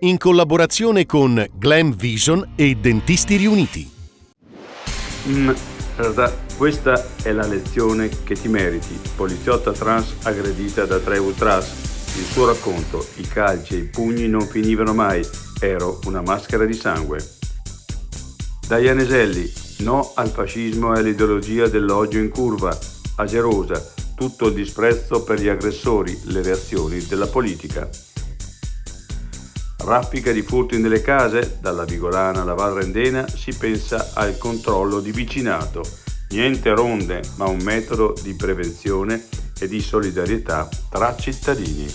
in collaborazione con Glam Vision e Dentisti Riuniti. Questa è la lezione che ti meriti. Poliziotta trans aggredita da 3 ultras. Il suo racconto: i calci e i pugni non finivano mai. Ero una maschera di sangue. Daianeselli: no al fascismo e all'ideologia dell'odio in curva. Agerosa: tutto il disprezzo per gli aggressori, le reazioni della politica. Raffica di furti nelle case, dalla Vigolana alla Val Rendena si pensa al controllo di vicinato. Niente ronde, ma un metodo di prevenzione e di solidarietà tra cittadini.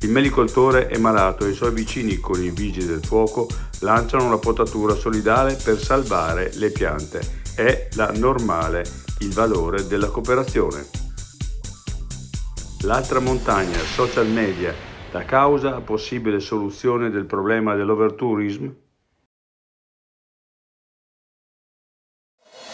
Il melicoltore è malato e i suoi vicini con i vigili del fuoco lanciano una potatura solidale per salvare le piante. È la normale, il valore della cooperazione. L'altra montagna, social media, da causa a possibile soluzione del problema dell'overtourism.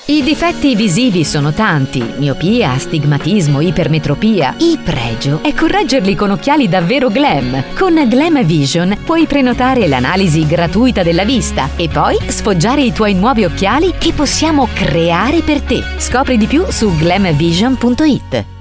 I difetti visivi sono tanti: miopia, astigmatismo, ipermetropia. Il pregio è correggerli con occhiali davvero glam. Con Glam Vision puoi prenotare l'analisi gratuita della vista e poi sfoggiare i tuoi nuovi occhiali che possiamo creare per te. Scopri di più su glamvision.it.